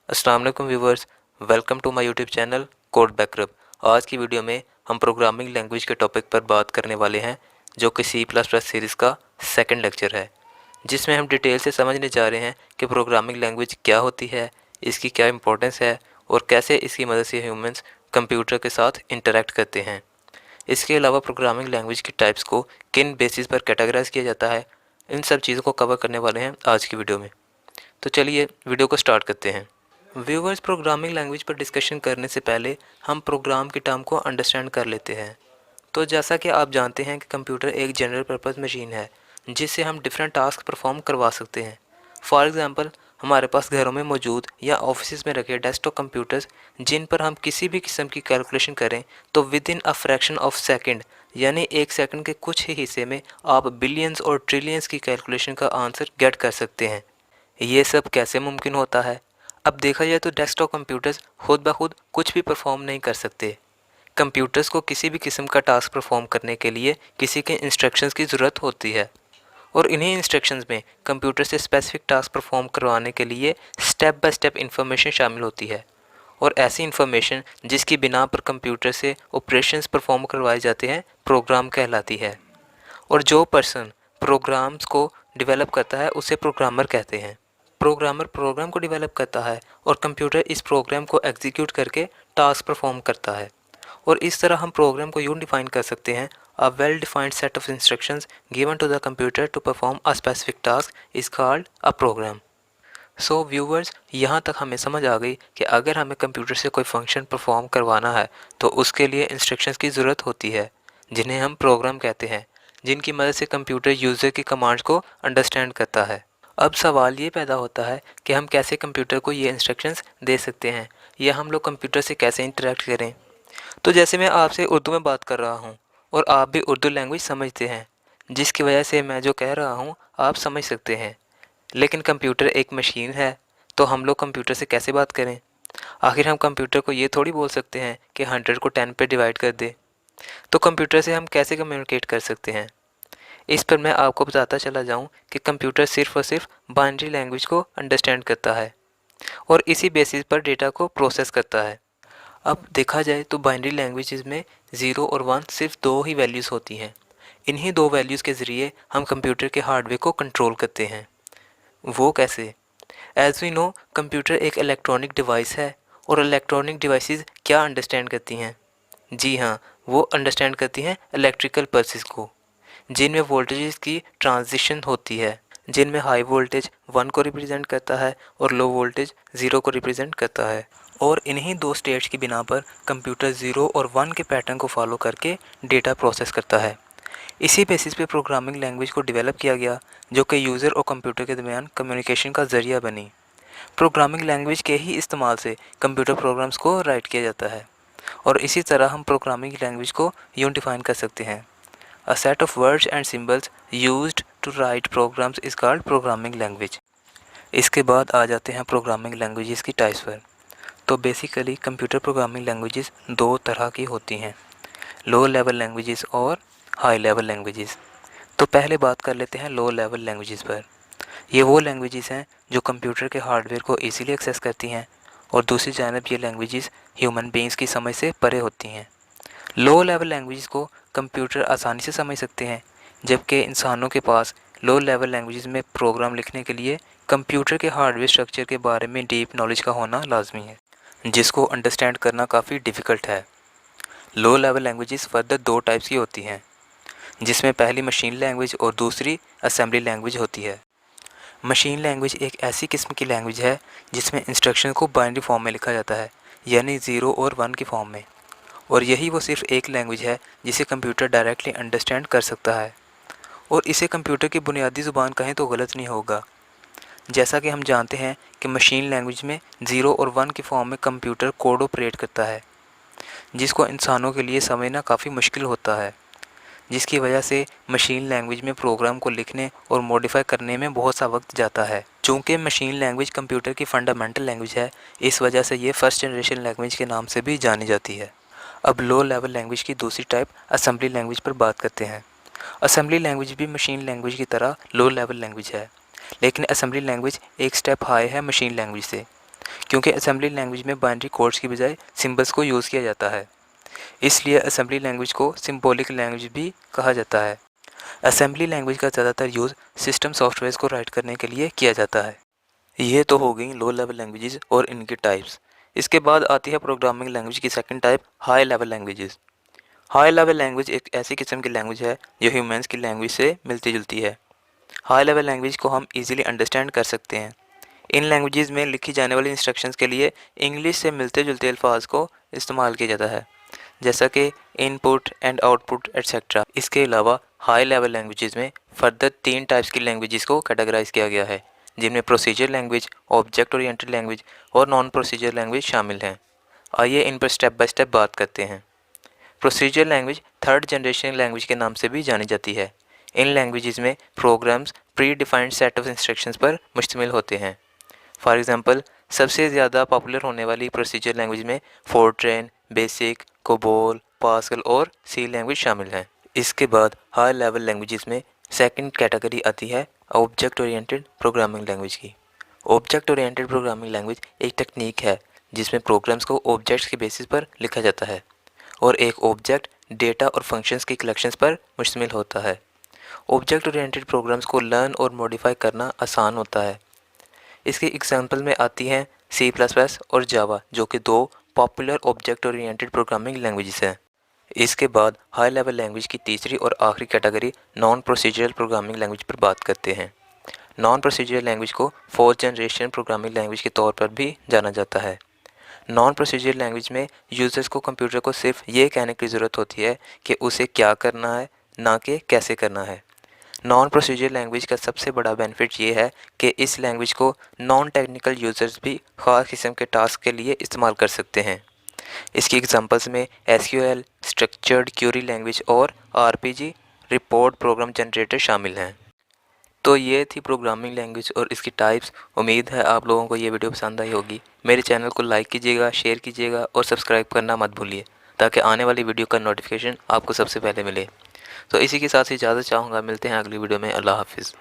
अस्सलाम वालेकुम viewers, welcome to my YouTube channel code backup. आज की वीडियो में हम प्रोग्रामिंग लैंग्वेज के टॉपिक पर बात करने वाले हैं, जो कि C++ सीरीज़ का सेकंड लेक्चर है, जिसमें हम डिटेल से समझने जा रहे हैं कि प्रोग्रामिंग लैंग्वेज क्या होती है, इसकी क्या इंपॉर्टेंस है और कैसे इसकी मदद से ह्यूमंस कंप्यूटर के साथ इंटरेक्ट करते हैं। इसके अलावा प्रोग्रामिंग लैंग्वेज की टाइप्स को किन बेसिस पर कैटेगराइज किया जाता है, इन सब चीज़ों को कवर करने वाले हैं आज की वीडियो में। तो चलिए वीडियो को स्टार्ट करते हैं। व्यूवर्स, प्रोग्रामिंग लैंग्वेज पर डिस्कशन करने से पहले हम प्रोग्राम की टर्म को अंडरस्टैंड कर लेते हैं। तो जैसा कि आप जानते हैं कि कंप्यूटर एक जनरल पर्पस मशीन है, जिससे हम डिफरेंट टास्क परफॉर्म करवा सकते हैं। फॉर एग्जांपल, हमारे पास घरों में मौजूद या ऑफिस में रखे डेस्कटॉप कंप्यूटर्स, जिन पर हम किसी भी किस्म की कैलकुलेशन करें तो with in a fraction of second, यानी एक सेकंड के कुछ ही हिस्से में आप बिलियंस और ट्रिलियंस की कैलकुलेशन का आंसर गेट कर सकते हैं। ये सब कैसे मुमकिन होता है? अब देखा जाए तो डेस्कटॉप कंप्यूटर्स खुद ब खुद कुछ भी परफॉर्म नहीं कर सकते। कंप्यूटर्स को किसी भी किस्म का टास्क परफॉर्म करने के लिए किसी के इंस्ट्रक्शंस की ज़रूरत होती है, और इन्हीं इंस्ट्रक्शंस में कंप्यूटर से स्पेसिफिक टास्क परफॉर्म करवाने के लिए स्टेप बाय स्टेप इंफॉर्मेशन शामिल होती है। और ऐसी इंफॉर्मेशन जिसकी बिना पर कंप्यूटर से ऑपरेशंस परफॉर्म करवाए जाते हैं, प्रोग्राम कहलाती है। और जो पर्सन प्रोग्राम्स को डेवलप करता है उसे प्रोग्रामर कहते हैं। प्रोग्रामर प्रोग्राम को डेवलप करता है और कंप्यूटर इस प्रोग्राम को एग्जीक्यूट करके टास्क परफॉर्म करता है। और इस तरह हम प्रोग्राम को यूँ डिफाइन कर सकते हैं: a well defined set of instructions given to the computer to perform a specific task is called a program. So viewers, यहाँ तक हमें समझ आ गई कि अगर हमें कंप्यूटर से कोई फंक्शन परफॉर्म करवाना है तो उसके लिए इंस्ट्रक्शंस की ज़रूरत होती है, जिन्हें हम प्रोग्राम कहते हैं, जिनकी मदद से कंप्यूटर यूज़र की कमांड्स को अंडरस्टैंड करता है। अब सवाल ये पैदा होता है कि हम कैसे कंप्यूटर को ये इंस्ट्रक्शंस दे सकते हैं, या हम लोग कंप्यूटर से कैसे इंटरेक्ट करें। तो जैसे मैं आपसे उर्दू में बात कर रहा हूँ और आप भी उर्दू लैंग्वेज समझते हैं, जिसकी वजह से मैं जो कह रहा हूँ आप समझ सकते हैं। लेकिन कंप्यूटर एक मशीन है, तो हम लोग कंप्यूटर से कैसे बात करें? आखिर हम कंप्यूटर को ये थोड़ी बोल सकते हैं कि 100 को 10 पे डिवाइड कर दे। तो कंप्यूटर से हम कैसे कम्युनिकेट कर सकते हैं? इस पर मैं आपको बताता चला जाऊं कि कंप्यूटर सिर्फ़ और सिर्फ बाइनरी लैंग्वेज को अंडरस्टैंड करता है और इसी बेसिस पर डेटा को प्रोसेस करता है। अब देखा जाए तो बाइनरी लैंग्वेजेस में 0 और 1 सिर्फ दो ही वैल्यूज़ होती हैं। इन्हीं दो वैल्यूज़ के ज़रिए हम कंप्यूटर के हार्डवेयर को कंट्रोल करते हैं। वो कैसे? एज वी नो, कंप्यूटर एक इलेक्ट्रॉनिक डिवाइस है, और इलेक्ट्रॉनिक डिवाइसेस क्या अंडरस्टैंड करती हैं? जी हाँ, वो अंडरस्टैंड करती हैं इलेक्ट्रिकल पल्सेस को, जिनमें वोल्टेजेस की ट्रांजिशन होती है, जिनमें हाई वोल्टेज 1 को रिप्रेजेंट करता है और लो वोल्टेज 0 को रिप्रेजेंट करता है। और इन्हीं दो स्टेट्स की बिना पर कंप्यूटर 0 और 1 के पैटर्न को फॉलो करके डेटा प्रोसेस करता है। इसी बेसिस पे प्रोग्रामिंग लैंग्वेज को डेवलप किया गया, जो कि यूज़र और कंप्यूटर के दरमियान कम्युनिकेशन का ज़रिया बनी। प्रोग्रामिंग लैंग्वेज के ही इस्तेमाल से कंप्यूटर प्रोग्राम्स को राइट किया जाता है, और इसी तरह हम प्रोग्रामिंग लैंग्वेज को यूँ डिफाइन कर सकते हैं: a set of words and symbols used to write programs is called programming language. इसके बाद आ जाते हैं प्रोग्रामिंग लैंग्वेजेस की टाइप्स पर। तो बेसिकली कंप्यूटर प्रोग्रामिंग लैंग्वेजेस दो तरह की होती हैं: लो लेवल लैंग्वेजेस और हाई लेवल लैंग्वेजेस। तो पहले बात कर लेते हैं लो लेवल लैंग्वेजेस पर। ये वो लैंग्वेजेस हैं जो कंप्यूटर के हार्डवेयर को इजीली एक्सेस करती हैं, और दूसरी जानब ये लैंग्वेजेस ह्यूमन बीइंग्स की समझ से परे होती हैं। लो लेवल लैंग्वेजेस को कंप्यूटर आसानी से समझ सकते हैं, जबकि इंसानों के पास लो लेवल लैंग्वेजेस में प्रोग्राम लिखने के लिए कंप्यूटर के हार्डवेयर स्ट्रक्चर के बारे में डीप नॉलेज का होना लाजमी है, जिसको अंडरस्टैंड करना काफ़ी डिफ़िकल्ट है। लो लेवल लैंग्वेजेस फर्दर दो टाइप्स की होती हैं, जिसमें पहली मशीन लैंग्वेज और दूसरी असेंबली लैंग्वेज होती है। मशीन लैंग्वेज एक ऐसी किस्म की लैंग्वेज है जिसमें इंस्ट्रक्शन को बाइनरी फॉर्म में लिखा जाता है, यानी 0 और 1 की फॉर्म में। और यही वो सिर्फ एक लैंग्वेज है जिसे कंप्यूटर डायरेक्टली अंडरस्टैंड कर सकता है, और इसे कंप्यूटर की बुनियादी ज़ुबान कहें तो गलत नहीं होगा। जैसा कि हम जानते हैं कि मशीन लैंग्वेज में 0 और 1 की फॉर्म में कंप्यूटर कोड ऑपरेट करता है, जिसको इंसानों के लिए समझना काफ़ी मुश्किल होता है, जिसकी वजह से मशीन लैंग्वेज में प्रोग्राम को लिखने और मॉडिफाई करने में बहुत सा वक्त जाता है। चूँकि मशीन लैंग्वेज कंप्यूटर की फंडामेंटल लैंग्वेज है, इस वजह से ये फर्स्ट जनरेशन लैंग्वेज के नाम से भी जानी जाती है। अब लो लेवल लैंग्वेज की दूसरी टाइप असेंबली लैंग्वेज पर बात करते हैं। असेंबली लैंग्वेज भी मशीन लैंग्वेज की तरह लो लेवल लैंग्वेज है, लेकिन असेंबली लैंग्वेज एक स्टेप हाई है मशीन लैंग्वेज से, क्योंकि असेंबली लैंग्वेज में बाइनरी कोड्स की बजाय सिंबल्स को यूज़ किया जाता है। इसलिए असेंबली लैंग्वेज को सिंबॉलिक लैंग्वेज भी कहा जाता है। असेंबली लैंग्वेज का ज़्यादातर यूज़ सिस्टम सॉफ्टवेयर को राइट करने के लिए किया जाता है। ये तो हो गई लो लेवल लैंग्वेजेस और इनकी टाइप्स। इसके बाद आती है प्रोग्रामिंग लैंग्वेज की second type, high level languages. High level language एक ऐसी किस्म की लैंग्वेज है जो ह्यूमंस की लैंग्वेज से मिलती जुलती है। हाई लेवल लैंग्वेज को हम इजीली अंडरस्टैंड कर सकते हैं। इन लैंग्वेजेस में लिखी जाने वाली इंस्ट्रक्शंस के लिए इंग्लिश से मिलते जुलते अल्फाज को इस्तेमाल किया जाता है, जैसा कि इनपुट एंड आउटपुट एट्सेट्रा। इसके अलावा हाई लेवल लैंग्वेजेस में फर्दर 3 टाइप्स की लैंग्वेजेस को कैटेगराइज किया गया है, जिनमें procedure language, object oriented language और नॉन प्रोसीजर लैंग्वेज शामिल हैं। आइए इन पर स्टेप बाय स्टेप बात करते हैं। Procedure language third generation language के नाम से भी जानी जाती है। इन लैंग्वेजेस में programs pre defined set of instructions पर मुश्तमिल होते हैं। फॉर एग्जांपल, सबसे ज़्यादा पॉपुलर होने वाली प्रोसीजर लैंग्वेज में फोर्ट्रेन, बेसिक, कोबोल, पास्कल और सी लैंग्वेज शामिल हैं। इसके बाद हाई लेवल लैंग्वेजेस में सेकंड कैटेगरी आती है ऑब्जेक्ट ओरिएंटेड प्रोग्रामिंग लैंग्वेज की। ऑब्जेक्ट ओरिएंटेड प्रोग्रामिंग लैंग्वेज एक टेक्निक है जिसमें प्रोग्राम्स को ऑब्जेक्ट्स के बेसिस पर लिखा जाता है और एक ऑब्जेक्ट डेटा और फंक्शंस की कलेक्शंस पर मुश्तमिल होता है। ऑब्जेक्ट ओरिएंटेड प्रोग्राम्स को लर्न और मॉडिफाई करना आसान होता है। इसकी एग्जांपल में आती हैं C++ और जावा, जो कि 2 popular object oriented programming languages हैं। इसके बाद हाई लेवल लैंग्वेज की तीसरी और आखिरी category non procedural programming language पर बात करते हैं। नॉन प्रोसीजरल लैंग्वेज को फोर्थ जनरेशन प्रोग्रामिंग लैंग्वेज के तौर पर भी जाना जाता है। नॉन प्रोसीजरल लैंग्वेज में यूज़र्स को कंप्यूटर को सिर्फ ये कहने की ज़रूरत होती है कि उसे क्या करना है, ना कि कैसे करना है। नॉन प्रोसीजर लैंग्वेज का सबसे बड़ा बेनिफिट ये है कि इस लैंग्वेज को नॉन टेक्निकल यूज़र्स भी ख़ास किस्म के टास्क के लिए इस्तेमाल कर सकते हैं। इसकी एग्जांपल्स में SQL, स्ट्रक्चर्ड क्यूरी लैंग्वेज और RPG, रिपोर्ट प्रोग्राम जनरेटर शामिल हैं। तो ये थी प्रोग्रामिंग लैंग्वेज और इसकी टाइप्स। उम्मीद है आप लोगों को ये वीडियो पसंद आई होगी। मेरे चैनल को लाइक कीजिएगा, शेयर कीजिएगा और सब्सक्राइब करना मत भूलिए, ताकि आने वाली वीडियो का नोटिफिकेशन आपको सबसे पहले मिले। तो इसी के साथ ही इजाज़त चाहूँगा। मिलते हैं अगली वीडियो में। अल्लाह हाफिज़।